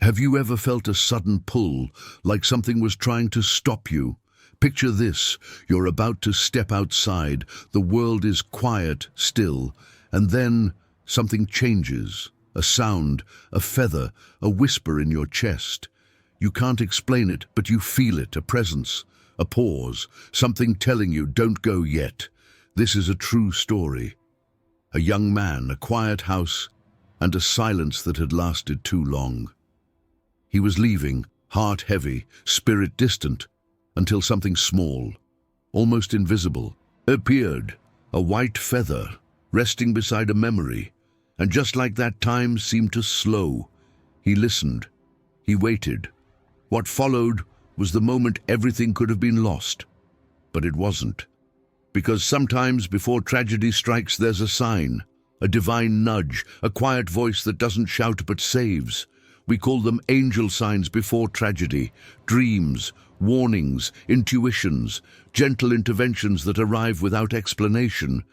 Have you ever felt a sudden pull, like something was trying to stop you? Picture this: you're about to step outside, the world is quiet, still, and then something changes. A sound, a feather, a whisper in your chest. You can't explain it, but you feel it, a presence, a pause, something telling you, don't go yet. This is a true story. A young man, a quiet house, and a silence that had lasted too long. He was leaving, heart heavy, spirit distant, until something small, almost invisible, appeared, a white feather, resting beside a memory. And just like that, time seemed to slow. He listened. He waited. What followed was the moment everything could have been lost. But it wasn't. Because sometimes before tragedy strikes, there's a sign, a divine nudge, a quiet voice that doesn't shout but saves. We call them angel signs before tragedy, dreams, warnings, intuitions, gentle interventions that arrive without explanation,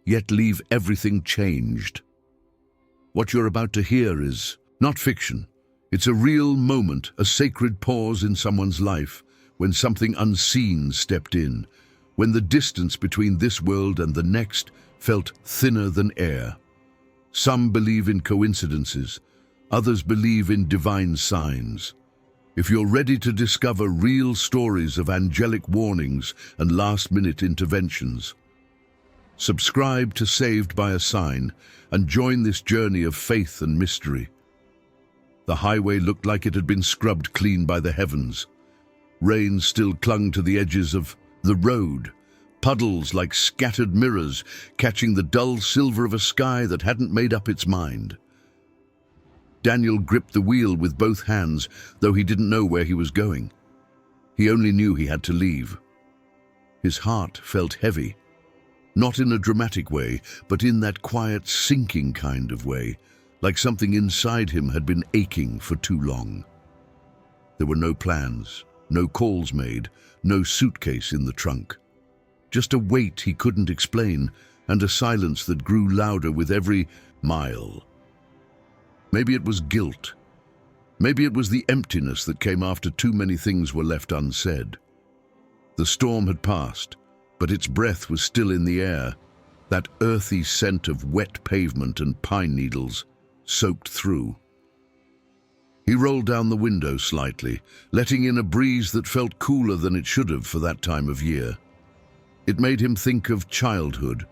yet leave everything changed. What you're about to hear is not fiction. It's a real moment, a sacred pause in someone's life, when something unseen stepped in, when the distance between this world and the next felt thinner than air. Some believe in coincidences, others believe in divine signs. If you're ready to discover real stories of angelic warnings and last-minute interventions, subscribe to Saved by a Sign and join this journey of faith and mystery. The highway looked like it had been scrubbed clean by the heavens. Rain still clung to the edges of the road, puddles like scattered mirrors catching the dull silver of a sky that hadn't made up its mind. Daniel gripped the wheel with both hands, though he didn't know where he was going. He only knew he had to leave. His heart felt heavy, not in a dramatic way, but in that quiet, sinking kind of way, like something inside him had been aching for too long. There were no plans, no calls made, no suitcase in the trunk. Just a weight he couldn't explain, and a silence that grew louder with every mile. Maybe it was guilt. Maybe it was the emptiness that came after too many things were left unsaid. The storm had passed, but its breath was still in the air, that earthy scent of wet pavement and pine needles soaked through. He rolled down the window slightly, letting in a breeze that felt cooler than it should have for that time of year. It made him think of childhood,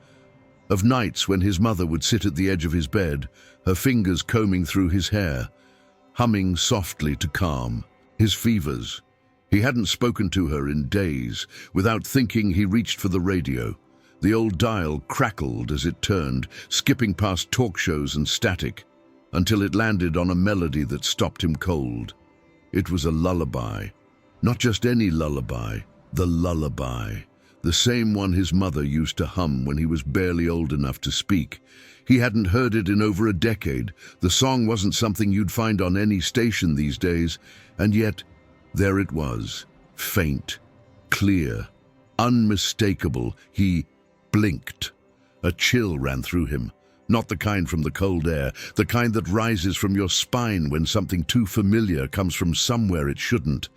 of nights when his mother would sit at the edge of his bed, her fingers combing through his hair, humming softly to calm his fevers. He hadn't spoken to her in days. Without thinking, he reached for the radio. The old dial crackled as it turned, skipping past talk shows and static, until it landed on a melody that stopped him cold. It was a lullaby. Not just any lullaby, the lullaby. The same one his mother used to hum when he was barely old enough to speak. He hadn't heard it in over a decade. The song wasn't something you'd find on any station these days, and yet there it was, faint, clear, unmistakable. He blinked. A chill ran through him. Not the kind from the cold air, the kind that rises from your spine when something too familiar comes from somewhere it shouldn't.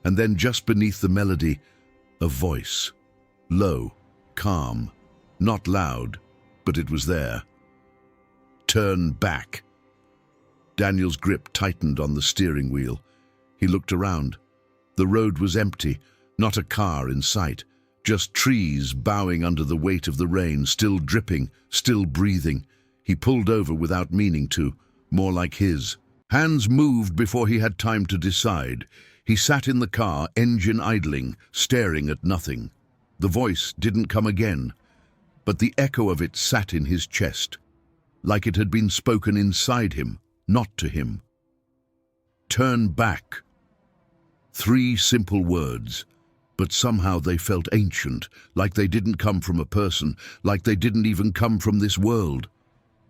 And then just beneath the melody, a voice. Low, calm, not loud, but it was there. Turn back. Daniel's grip tightened on the steering wheel. He looked around. The road was empty, not a car in sight, just trees bowing under the weight of the rain, still dripping, still breathing. He pulled over without meaning to, more like his. Hands moved before he had time to decide. He sat in the car, engine idling, staring at nothing. The voice didn't come again, but the echo of it sat in his chest, like it had been spoken inside him, not to him. Turn back. 3 simple words, but somehow they felt ancient, like they didn't come from a person, like they didn't even come from this world.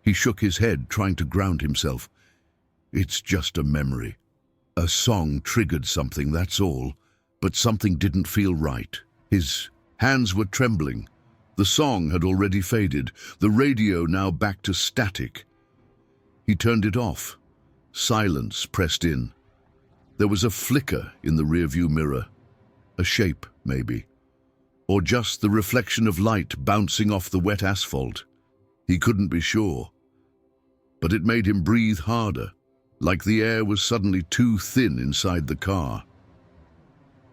He shook his head, trying to ground himself. It's just a memory. A song triggered something, that's all, but something didn't feel right. His hands were trembling. The song had already faded, the radio now back to static. He turned it off. Silence pressed in, There was a flicker in the rearview mirror, a shape, maybe, or just the reflection of light bouncing off the wet asphalt. He couldn't be sure, but it made him breathe harder, like the air was suddenly too thin inside the car.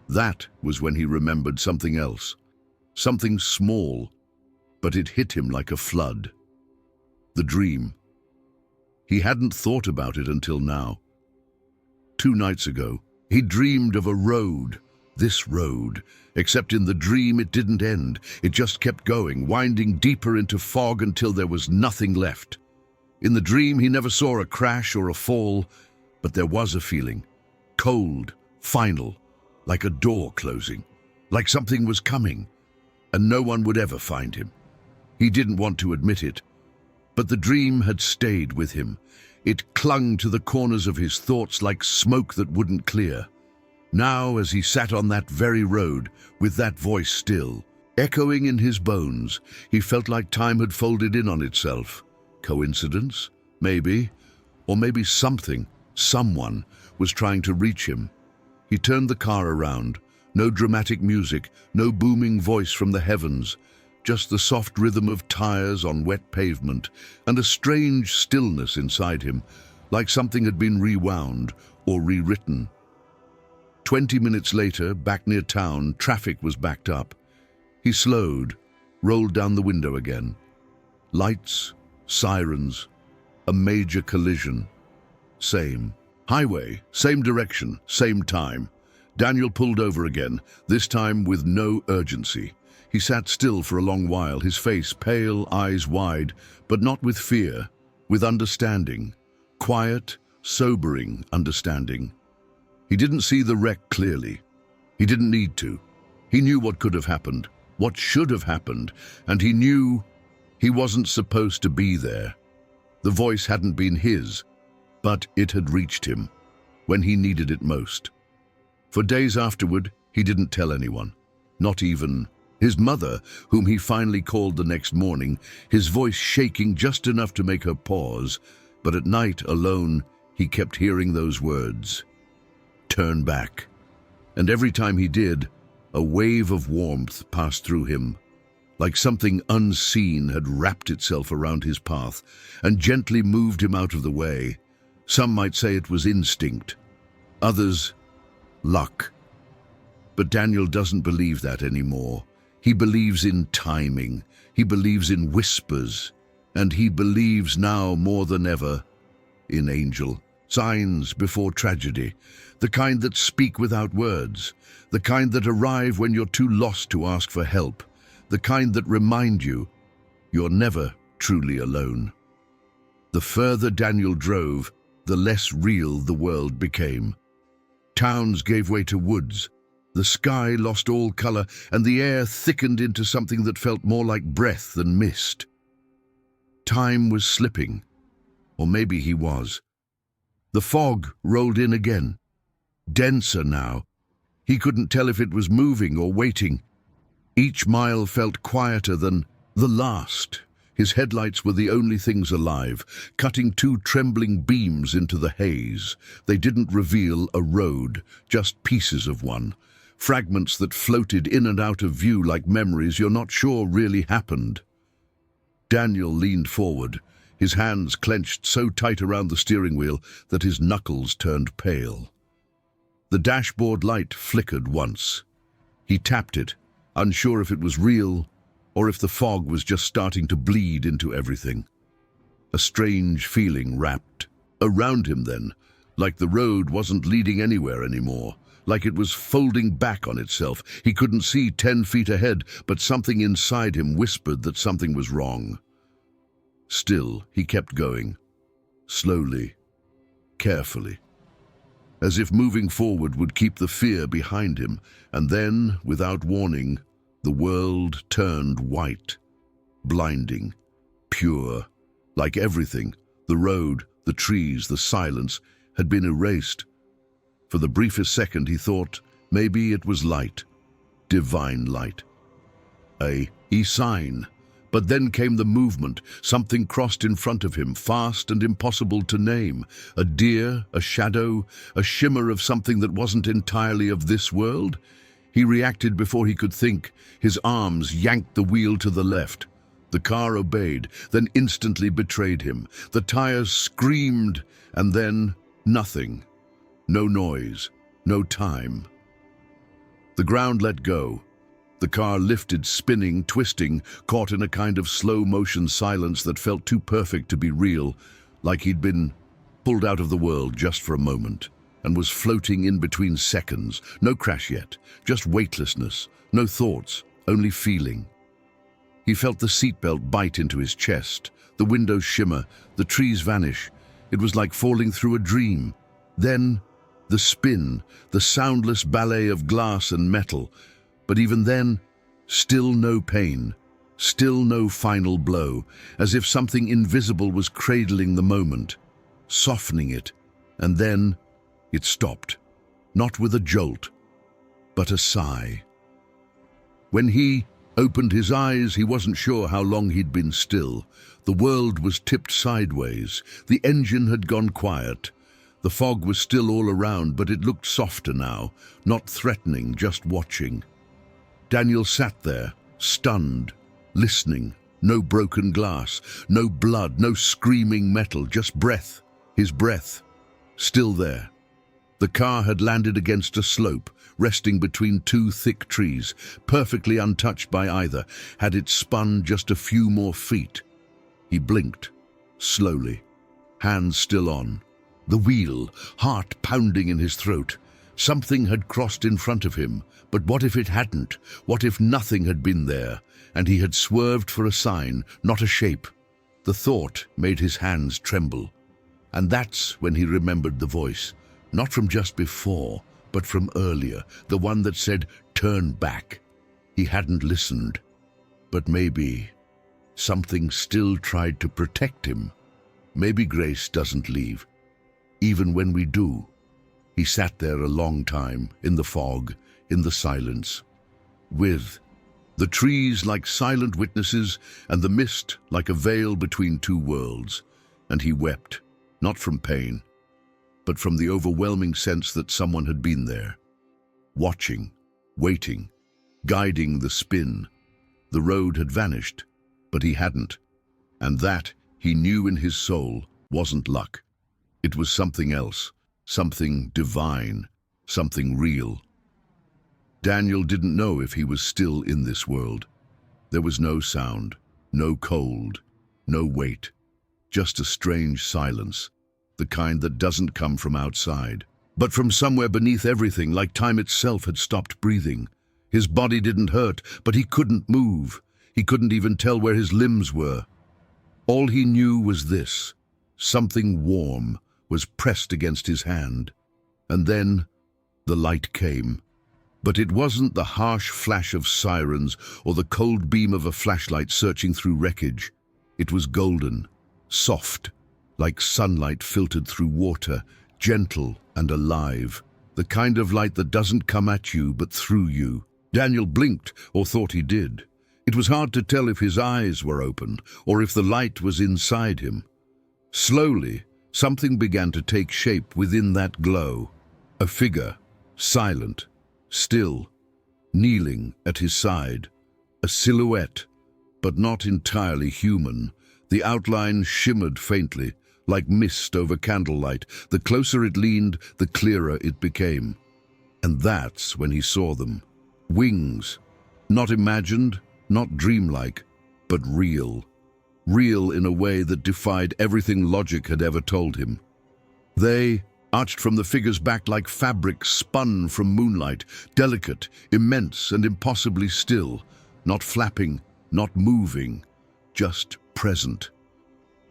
That was when he remembered something else, something small, but it hit him like a flood. The dream. He hadn't thought about it until now. 2 nights ago, he dreamed of a road, this road, except in the dream it didn't end. It just kept going, winding deeper into fog until there was nothing left. In the dream, he never saw a crash or a fall, but there was a feeling, cold, final, like a door closing, like something was coming, and no one would ever find him. He didn't want to admit it, but the dream had stayed with him. It clung to the corners of his thoughts like smoke that wouldn't clear. Now, as he sat on that very road, with that voice still, echoing in his bones, he felt like time had folded in on itself. Coincidence? Maybe. Or maybe something, someone, was trying to reach him. He turned the car around. No dramatic music, no booming voice from the heavens, just the soft rhythm of tires on wet pavement, and a strange stillness inside him, like something had been rewound or rewritten. 20 minutes later, back near town, traffic was backed up. He slowed, rolled down the window again. Lights, sirens, a major collision. Same. Highway, same direction, same time. Daniel pulled over again, this time with no urgency. He sat still for a long while, his face pale, eyes wide, but not with fear, with understanding. Quiet, sobering understanding. He didn't see the wreck clearly. He didn't need to. He knew what could have happened, what should have happened, and he knew he wasn't supposed to be there. The voice hadn't been his, but it had reached him when he needed it most. For days afterward, he didn't tell anyone, not even his mother, whom he finally called the next morning, his voice shaking just enough to make her pause, but at night, alone, he kept hearing those words. Turn back. And every time he did, a wave of warmth passed through him, like something unseen had wrapped itself around his path and gently moved him out of the way. Some might say it was instinct, others, luck. But Daniel doesn't believe that anymore. He believes in timing, he believes in whispers, and he believes now more than ever in angel. Signs before tragedy, the kind that speak without words, the kind that arrive when you're too lost to ask for help, the kind that remind you you're never truly alone. The further Daniel drove, the less real the world became. Towns gave way to woods, the sky lost all color, and the air thickened into something that felt more like breath than mist. Time was slipping, or maybe he was. The fog rolled in again, denser now. He couldn't tell if it was moving or waiting. Each mile felt quieter than the last. His headlights were the only things alive, cutting 2 trembling beams into the haze. They didn't reveal a road, just pieces of one. Fragments that floated in and out of view like memories you're not sure really happened. Daniel leaned forward, his hands clenched so tight around the steering wheel that his knuckles turned pale. The dashboard light flickered once. He tapped it, unsure if it was real or if the fog was just starting to bleed into everything. A strange feeling wrapped around him then, like the road wasn't leading anywhere anymore, like it was folding back on itself. He couldn't see 10 feet ahead, but something inside him whispered that something was wrong. Still, he kept going, slowly, carefully, as if moving forward would keep the fear behind him, and then, without warning, the world turned white, blinding, pure, like everything, the road, the trees, the silence, had been erased. For the briefest second he thought maybe it was light, divine light. A sign, But then came the movement. Something crossed in front of him, fast and impossible to name. A deer, a shadow, a shimmer of something that wasn't entirely of this world. He reacted before he could think. His arms yanked the wheel to the left. The car obeyed, then instantly betrayed him. The tires screamed, and then nothing. No noise, no time. The ground let go. The car lifted, spinning, twisting, caught in a kind of slow-motion silence that felt too perfect to be real, like he'd been pulled out of the world just for a moment, and was floating in between seconds. No crash yet, just weightlessness, no thoughts, only feeling. He felt the seatbelt bite into his chest, the windows shimmer, the trees vanish. It was like falling through a dream. Then, the spin, the soundless ballet of glass and metal. But even then, still no pain, still no final blow, as if something invisible was cradling the moment, softening it, and then it stopped, not with a jolt, but a sigh. When he opened his eyes, he wasn't sure how long he'd been still. The world was tipped sideways, the engine had gone quiet. The fog was still all around, but it looked softer now, not threatening, just watching. Daniel sat there, stunned, listening. No broken glass, no blood, no screaming metal, just breath, his breath, still there. The car had landed against a slope, resting between two thick trees, perfectly untouched by either, had it spun just a few more feet. He blinked, slowly, hands still on. The wheel, heart pounding in his throat. Something had crossed in front of him, but what if it hadn't? What if nothing had been there, and he had swerved for a sign, not a shape? The thought made his hands tremble. And that's when he remembered the voice, not from just before, but from earlier, the one that said, "Turn back." He hadn't listened, but maybe something still tried to protect him. Maybe grace doesn't leave, even when we do. He sat there a long time, in the fog, in the silence, with the trees like silent witnesses and the mist like a veil between two worlds. And he wept, not from pain, but from the overwhelming sense that someone had been there, watching, waiting, guiding the spin. The road had vanished, but he hadn't. And that, he knew in his soul, wasn't luck. It was something else, something divine, something real. Daniel didn't know if he was still in this world. There was no sound, no cold, no weight, just a strange silence, the kind that doesn't come from outside, but from somewhere beneath everything, like time itself had stopped breathing. His body didn't hurt, but he couldn't move. He couldn't even tell where his limbs were. All he knew was this: something warm was pressed against his hand. And then the light came. But it wasn't the harsh flash of sirens or the cold beam of a flashlight searching through wreckage. It was golden, soft, like sunlight filtered through water, gentle and alive. The kind of light that doesn't come at you but through you. Daniel blinked, or thought he did. It was hard to tell if his eyes were open or if the light was inside him. Slowly, something began to take shape within that glow. A figure, silent, still, kneeling at his side. A silhouette, but not entirely human. The outline shimmered faintly, like mist over candlelight. The closer it leaned, the clearer it became. And that's when he saw them. Wings, not imagined, not dreamlike, but real. Real in a way that defied everything logic had ever told him. They arched from the figure's back like fabric spun from moonlight, delicate, immense, and impossibly still, not flapping, not moving, just present.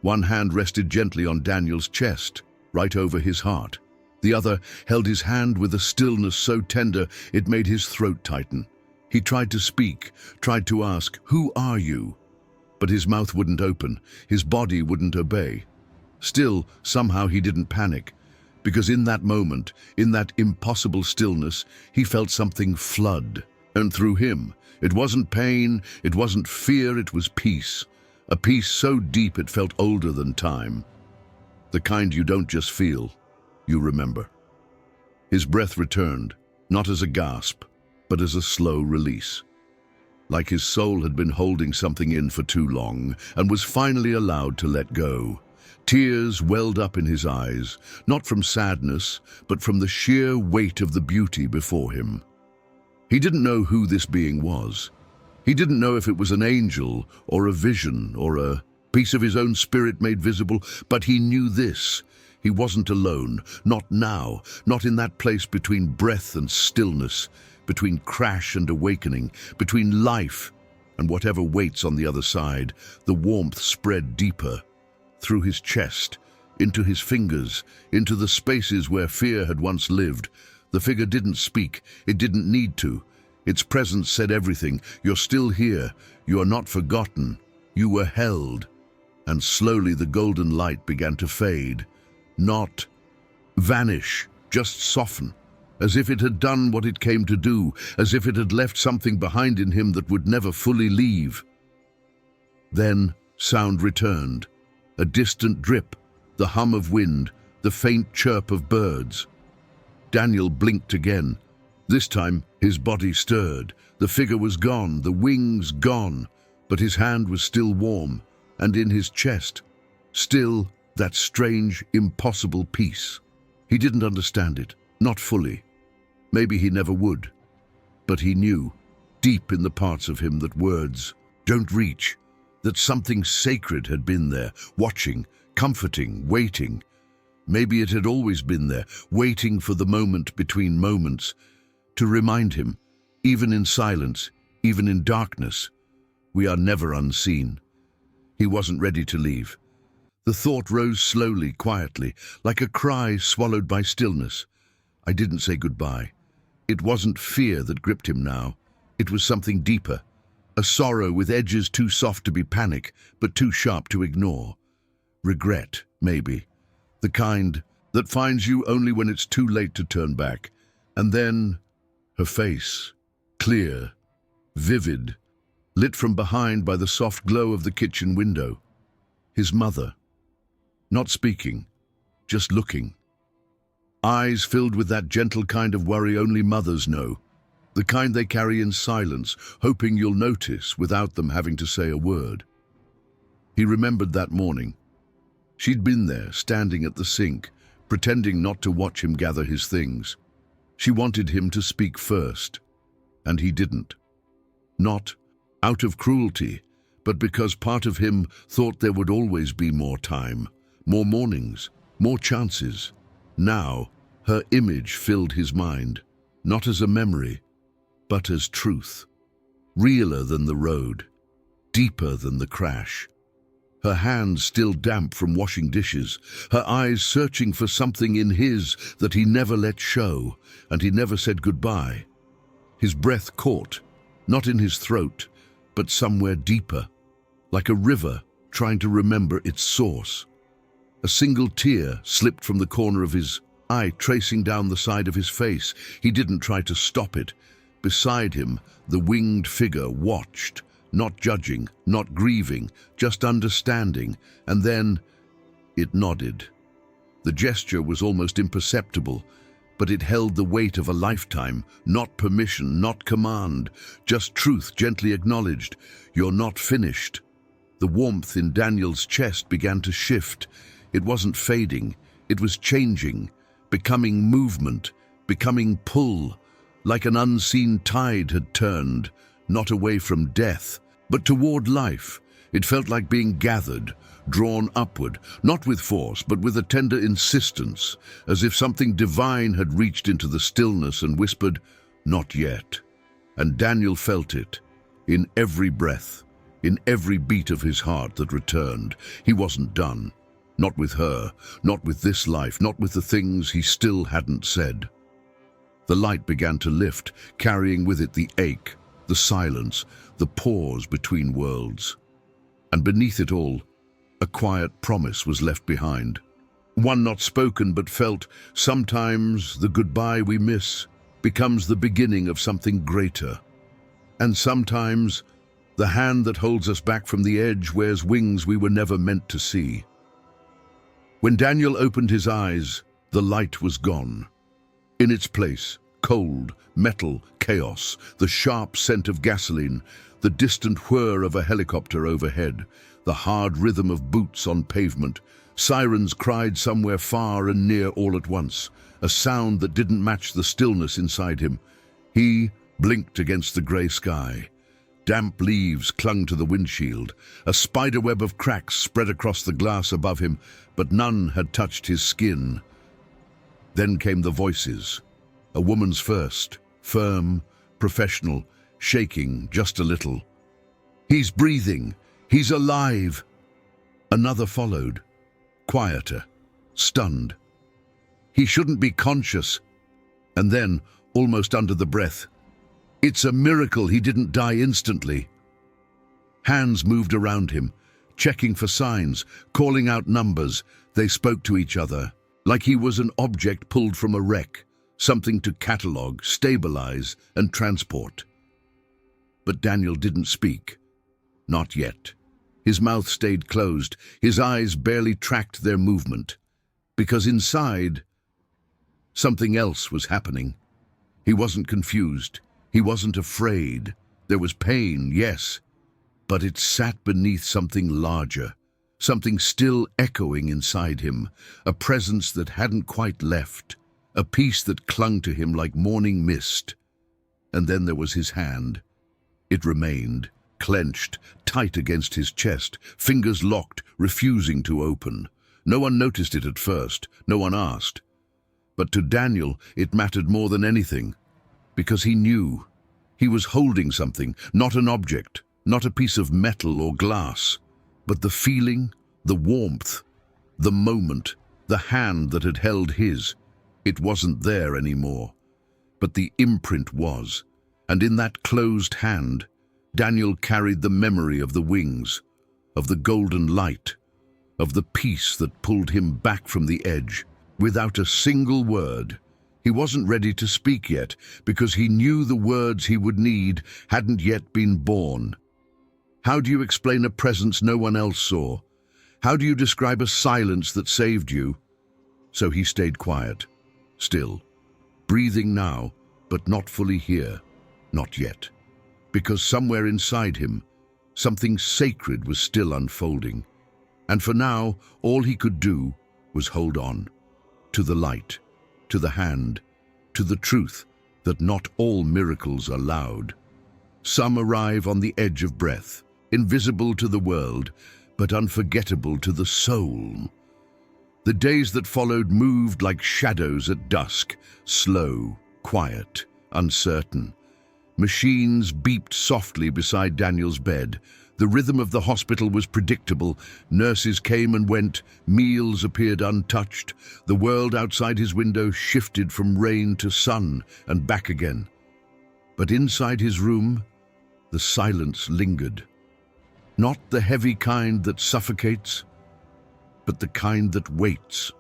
One hand rested gently on Daniel's chest, right over his heart. The other held his hand with a stillness so tender it made his throat tighten. He tried to speak, tried to ask, "Who are you?" But his mouth wouldn't open, his body wouldn't obey. Still, somehow he didn't panic, because in that moment, in that impossible stillness, he felt something flood, And through him, it wasn't pain, it wasn't fear, it was peace. A peace so deep it felt older than time. The kind you don't just feel, you remember. His breath returned, not as a gasp, but as a slow release. Like his soul had been holding something in for too long and was finally allowed to let go. Tears welled up in his eyes, not from sadness, but from the sheer weight of the beauty before him. He didn't know who this being was. He didn't know if it was an angel or a vision or a piece of his own spirit made visible, but he knew this. He wasn't alone, not now, not in that place between breath and stillness, between crash and awakening, between life and whatever waits on the other side. The warmth spread deeper, through his chest, into his fingers, into the spaces where fear had once lived. The figure didn't speak, it didn't need to. Its presence said everything. You're still here, you are not forgotten, you were held. And slowly the golden light began to fade. Not vanish, just soften, as if it had done what it came to do, as if it had left something behind in him that would never fully leave. Then sound returned, a distant drip, the hum of wind, the faint chirp of birds. Daniel blinked again. This time his body stirred. The figure was gone, the wings gone, but his hand was still warm, and in his chest, still that strange, impossible peace. He didn't understand it, not fully. Maybe he never would. But he knew, deep in the parts of him that words don't reach, that something sacred had been there, watching, comforting, waiting. Maybe it had always been there, waiting for the moment between moments, to remind him, even in silence, even in darkness, we are never unseen. He wasn't ready to leave. The thought rose slowly, quietly, like a cry swallowed by stillness. I didn't say goodbye. It wasn't fear that gripped him now. It was something deeper, a sorrow with edges too soft to be panic, but too sharp to ignore. Regret, maybe. The kind that finds you only when it's too late to turn back. And then, her face, clear, vivid, lit from behind by the soft glow of the kitchen window. His mother. Not speaking, just looking. Eyes filled with that gentle kind of worry only mothers know. The kind they carry in silence, hoping you'll notice without them having to say a word. He remembered that morning. She'd been there, standing at the sink, pretending not to watch him gather his things. She wanted him to speak first, and he didn't. Not out of cruelty, but because part of him thought there would always be more time, more mornings, more chances. Now, her image filled his mind, not as a memory, but as truth. Realer than the road, deeper than the crash. Her hands still damp from washing dishes, her eyes searching for something in his that he never let show, and he never said goodbye. His breath caught, not in his throat, but somewhere deeper, like a river trying to remember its source. A single tear slipped from the corner of his eye, tracing down the side of his face. He didn't try to stop it. Beside him, the winged figure watched, not judging, not grieving, just understanding, and then it nodded. The gesture was almost imperceptible, but it held the weight of a lifetime, not permission, not command, just truth gently acknowledged. You're not finished. The warmth in Daniel's chest began to shift. It wasn't fading, it was changing, becoming movement, becoming pull, like an unseen tide had turned, not away from death, but toward life. It felt like being gathered, drawn upward, not with force, but with a tender insistence, as if something divine had reached into the stillness and whispered, "Not yet." And Daniel felt it, in every breath, in every beat of his heart that returned. He wasn't done. Not with her, not with this life, not with the things he still hadn't said. The light began to lift, carrying with it the ache, the silence, the pause between worlds. And beneath it all, a quiet promise was left behind. One not spoken but felt. Sometimes the goodbye we miss becomes the beginning of something greater. And sometimes, the hand that holds us back from the edge wears wings we were never meant to see. When Daniel opened his eyes, the light was gone. In its place, cold, metal, chaos, the sharp scent of gasoline, the distant whir of a helicopter overhead, the hard rhythm of boots on pavement. Sirens cried somewhere far and near all at once, a sound that didn't match the stillness inside him. He blinked against the grey sky. Damp leaves clung to the windshield. A spiderweb of cracks spread across the glass above him, but none had touched his skin. Then came the voices. A woman's first, firm, professional, shaking just a little. "He's breathing. He's alive." Another followed, quieter, stunned. "He shouldn't be conscious." And then, almost under the breath, "It's a miracle he didn't die instantly." Hands moved around him, checking for signs, calling out numbers. They spoke to each other, like he was an object pulled from a wreck, something to catalogue, stabilize, and transport. But Daniel didn't speak. Not yet. His mouth stayed closed, his eyes barely tracked their movement. Because inside, something else was happening. He wasn't confused. He wasn't afraid. There was pain, yes, but it sat beneath something larger, something still echoing inside him, a presence that hadn't quite left, a peace that clung to him like morning mist. And then there was his hand. It remained, clenched, tight against his chest, fingers locked, refusing to open. No one noticed it at first, no one asked. But to Daniel, it mattered more than anything, because he knew. He was holding something, not an object, not a piece of metal or glass, but the feeling, the warmth, the moment, the hand that had held his. It wasn't there anymore, but the imprint was, and in that closed hand, Daniel carried the memory of the wings, of the golden light, of the peace that pulled him back from the edge. Without a single word, he wasn't ready to speak yet, because he knew the words he would need hadn't yet been born. How do you explain a presence no one else saw? How do you describe a silence that saved you? So he stayed quiet, still, breathing now, but not fully here, not yet. Because somewhere inside him, something sacred was still unfolding. And for now, all he could do was hold on. To the light, to the hand, to the truth that not all miracles are loud. Some arrive on the edge of breath, invisible to the world, but unforgettable to the soul. The days that followed moved like shadows at dusk, slow, quiet, uncertain. Machines beeped softly beside Daniel's bed. The rhythm of the hospital was predictable. Nurses came and went. Meals appeared untouched. The world outside his window shifted from rain to sun and back again. But inside his room, the silence lingered. Not the heavy kind that suffocates, but the kind that waits,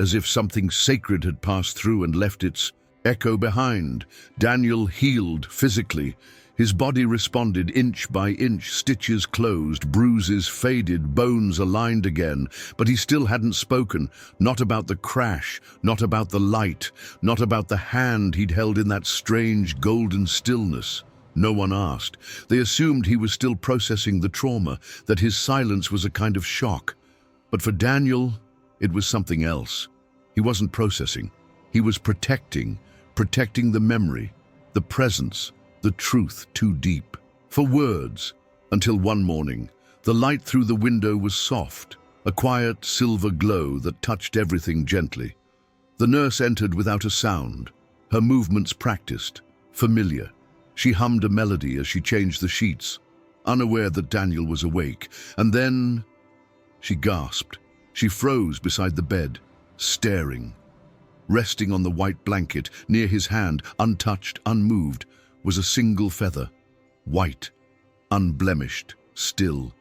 as if something sacred had passed through and left its echo behind. Daniel healed physically. His body responded inch by inch, stitches closed, bruises faded, bones aligned again. But he still hadn't spoken, not about the crash, not about the light, not about the hand he'd held in that strange golden stillness. No one asked. They assumed he was still processing the trauma, that his silence was a kind of shock. But for Daniel, it was something else. He wasn't processing. He was protecting the memory, the presence, the truth too deep for words, until one morning, the light through the window was soft, a quiet silver glow that touched everything gently. The nurse entered without a sound, her movements practiced, familiar. She hummed a melody as she changed the sheets, unaware that Daniel was awake. And then she gasped. She froze beside the bed, staring. Resting on the white blanket, near his hand, untouched, unmoved, was a single feather, white, unblemished, still.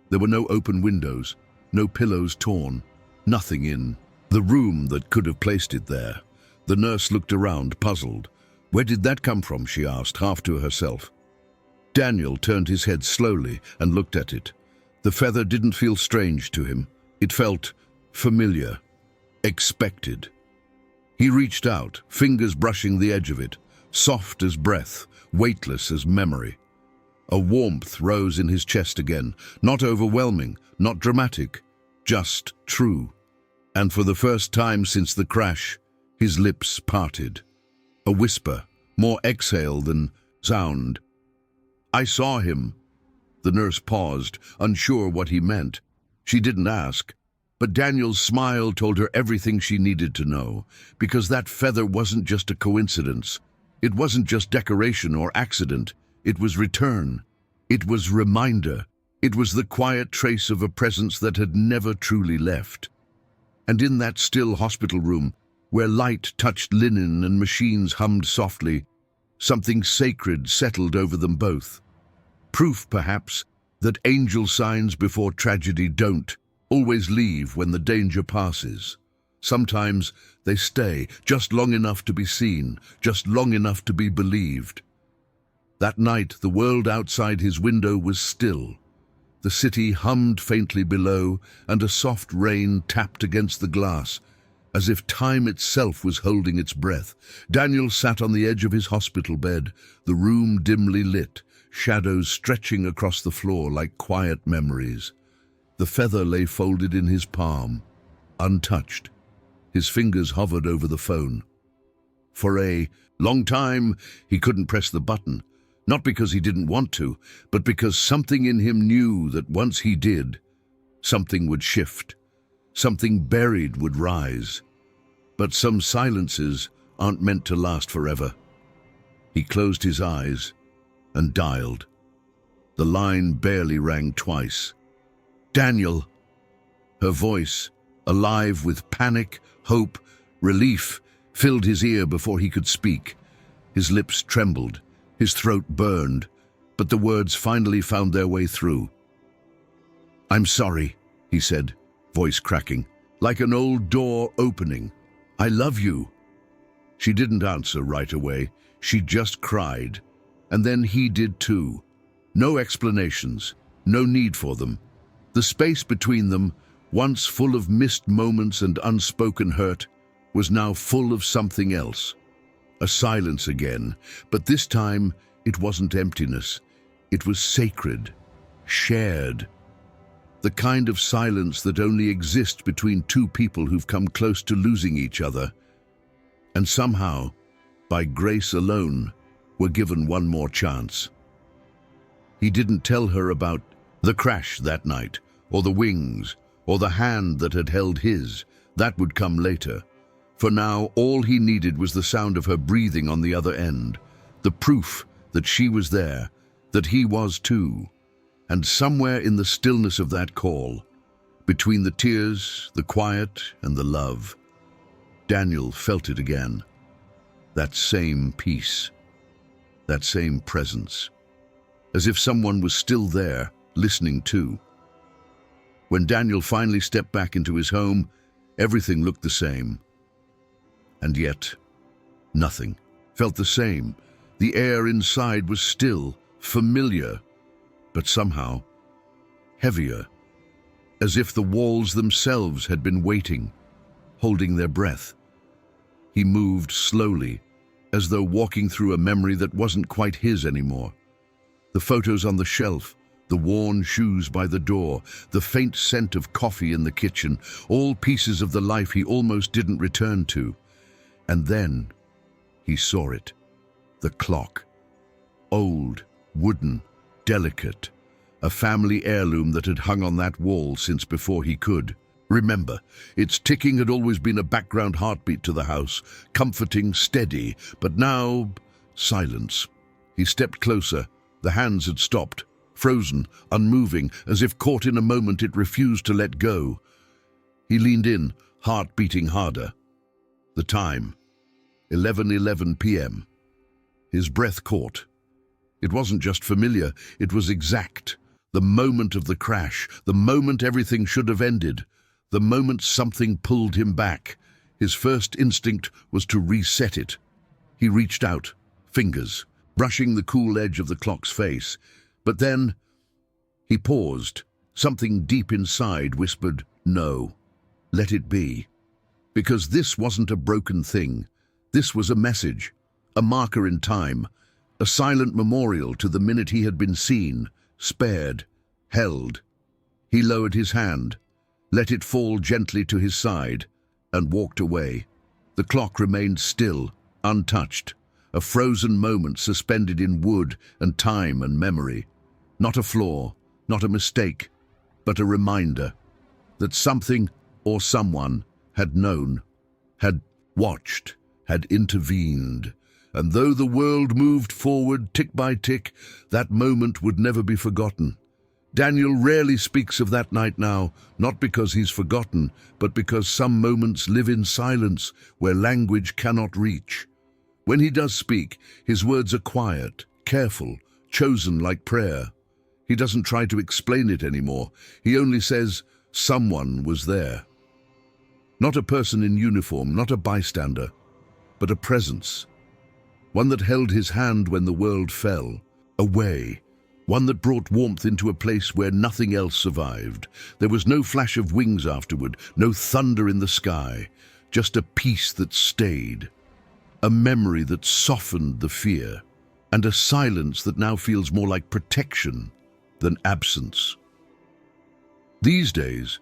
There were no open windows, no pillows torn, nothing in the room that could have placed it there. The nurse looked around, puzzled. "Where did that come from?" she asked, half to herself. Daniel turned his head slowly and looked at it. The feather didn't feel strange to him. It felt familiar, expected. He reached out, fingers brushing the edge of it, soft as breath, weightless as memory. A warmth rose in his chest again, not overwhelming, not dramatic, just true. And for the first time since the crash, his lips parted. A whisper, more exhale than sound. "I saw him." The nurse paused, unsure what he meant. She didn't ask, but Daniel's smile told her everything she needed to know, because that feather wasn't just a coincidence. It wasn't just decoration or accident. It was return. It was reminder. It was the quiet trace of a presence that had never truly left. And in that still hospital room, where light touched linen and machines hummed softly, something sacred settled over them both. Proof, perhaps, that angel signs before tragedy don't always leave when the danger passes. Sometimes they stay just long enough to be seen, just long enough to be believed. That night, the world outside his window was still. The city hummed faintly below, and a soft rain tapped against the glass, as if time itself was holding its breath. Daniel sat on the edge of his hospital bed, the room dimly lit, shadows stretching across the floor like quiet memories. The feather lay folded in his palm, untouched. His fingers hovered over the phone. For a long time, he couldn't press the button, not because he didn't want to, but because something in him knew that once he did, something would shift, something buried would rise. But some silences aren't meant to last forever. He closed his eyes and dialed. The line barely rang twice. "Daniel." Her voice, alive with panic, hope, relief, filled his ear before he could speak. His lips trembled, his throat burned, but the words finally found their way through. "I'm sorry," he said, voice cracking, like an old door opening. "I love you." She didn't answer right away. She just cried. And then he did too. No explanations, no need for them. The space between them, once full of missed moments and unspoken hurt, was now full of something else. A silence again, but this time it wasn't emptiness. It was sacred, shared. The kind of silence that only exists between two people who've come close to losing each other. And somehow, by grace alone, were given one more chance. He didn't tell her about the crash that night, or the wings, or the hand that had held his. That would come later. For now, all he needed was the sound of her breathing on the other end, the proof that she was there, that he was too. And somewhere in the stillness of that call, between the tears, the quiet, and the love, Daniel felt it again. That same peace, that same presence, as if someone was still there, listening too. When Daniel finally stepped back into his home, everything looked the same. And yet, nothing felt the same. The air inside was still, familiar, but somehow heavier, as if the walls themselves had been waiting, holding their breath. He moved slowly, as though walking through a memory that wasn't quite his anymore. The photos on the shelf, the worn shoes by the door, the faint scent of coffee in the kitchen, all pieces of the life he almost didn't return to. And then he saw it. The clock. Old, wooden, delicate. A family heirloom that had hung on that wall since before he could remember. Its ticking had always been a background heartbeat to the house, comforting, steady, but now, silence. He stepped closer. The hands had stopped, frozen, unmoving, as if caught in a moment it refused to let go. He leaned in, heart beating harder. The time, 11:11 p.m. His breath caught. It wasn't just familiar, it was exact. The moment of the crash, the moment everything should have ended, the moment something pulled him back. His first instinct was to reset it. He reached out, fingers, brushing the cool edge of the clock's face. But then he paused. Something deep inside whispered, "No, let it be." Because this wasn't a broken thing. This was a message, a marker in time, a silent memorial to the minute he had been seen, spared, held. He lowered his hand, let it fall gently to his side, and walked away. The clock remained still, untouched, a frozen moment suspended in wood and time and memory. Not a flaw, not a mistake, but a reminder that something or someone had known, had watched, had intervened. And though the world moved forward tick by tick, that moment would never be forgotten. Daniel rarely speaks of that night now, not because he's forgotten, but because some moments live in silence where language cannot reach. When he does speak, his words are quiet, careful, chosen like prayer. He doesn't try to explain it anymore. He only says, "Someone was there." Not a person in uniform, not a bystander, but a presence. One that held his hand when the world fell, away. One that brought warmth into a place where nothing else survived. There was no flash of wings afterward, no thunder in the sky, just a peace that stayed, a memory that softened the fear, and a silence that now feels more like protection than absence. These days,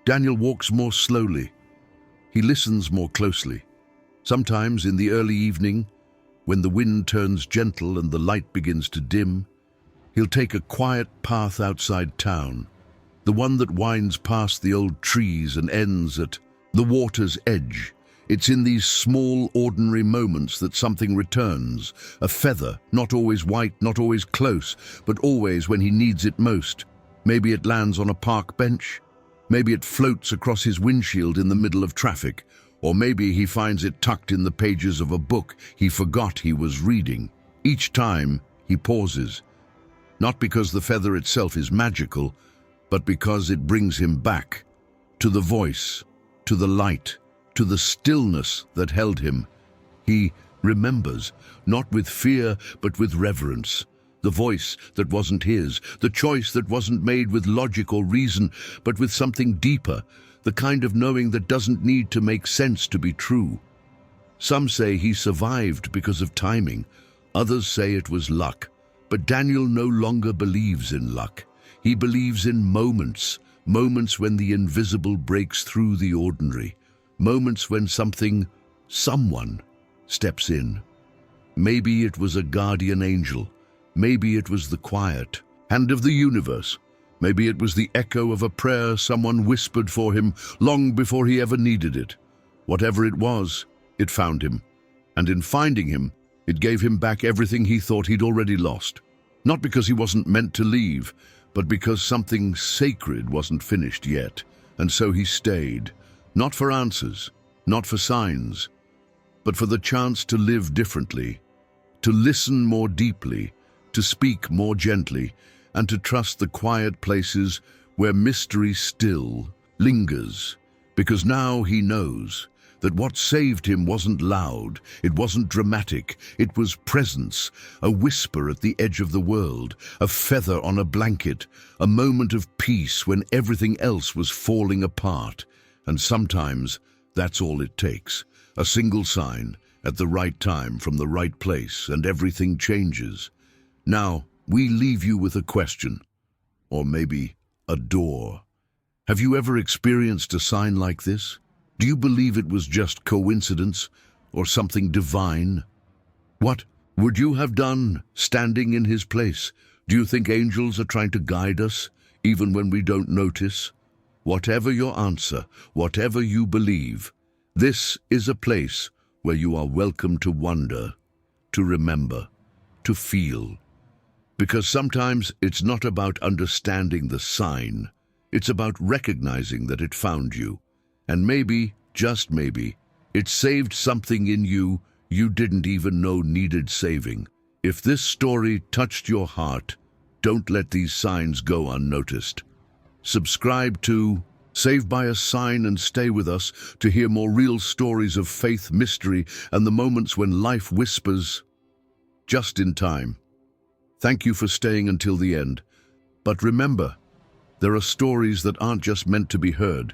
Daniel walks more slowly. He listens more closely. Sometimes in the early evening, when the wind turns gentle and the light begins to dim, he'll take a quiet path outside town, the one that winds past the old trees and ends at the water's edge. It's in these small, ordinary moments that something returns, a feather, not always white, not always close, but always when he needs it most. Maybe it lands on a park bench, maybe it floats across his windshield in the middle of traffic, or maybe he finds it tucked in the pages of a book he forgot he was reading. Each time, he pauses, not because the feather itself is magical, but because it brings him back to the voice, to the light, to the stillness that held him. He remembers, not with fear, but with reverence. The voice that wasn't his, the choice that wasn't made with logic or reason, but with something deeper, the kind of knowing that doesn't need to make sense to be true. Some say he survived because of timing. Others say it was luck. But Daniel no longer believes in luck. He believes in moments, moments when the invisible breaks through the ordinary, moments when someone steps in. Maybe it was a guardian angel. Maybe it was the quiet hand of the universe. Maybe it was the echo of a prayer someone whispered for him long before he ever needed it. Whatever it was, it found him. And in finding him, it gave him back everything he thought he'd already lost. Not because he wasn't meant to leave, but because something sacred wasn't finished yet. And so he stayed, not for answers, not for signs, but for the chance to live differently, to listen more deeply, to speak more gently, and to trust the quiet places where mystery still lingers. Because now he knows that what saved him wasn't loud, it wasn't dramatic, it was presence, a whisper at the edge of the world, a feather on a blanket, a moment of peace when everything else was falling apart. And sometimes that's all it takes, a single sign at the right time from the right place, and everything changes. Now, we leave you with a question, or maybe a door. Have you ever experienced a sign like this? Do you believe it was just coincidence or something divine? What would you have done standing in his place? Do you think angels are trying to guide us, even when we don't notice? Whatever your answer, whatever you believe, this is a place where you are welcome to wonder, to remember, to feel. Because sometimes it's not about understanding the sign, it's about recognizing that it found you. And maybe, just maybe, it saved something in you you didn't even know needed saving. If this story touched your heart, don't let these signs go unnoticed. Subscribe to Saved by a Sign and stay with us to hear more real stories of faith, mystery, and the moments when life whispers, just in time. Thank you for staying until the end. But remember, there are stories that aren't just meant to be heard.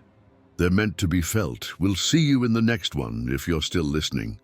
They're meant to be felt. We'll see you in the next one if you're still listening.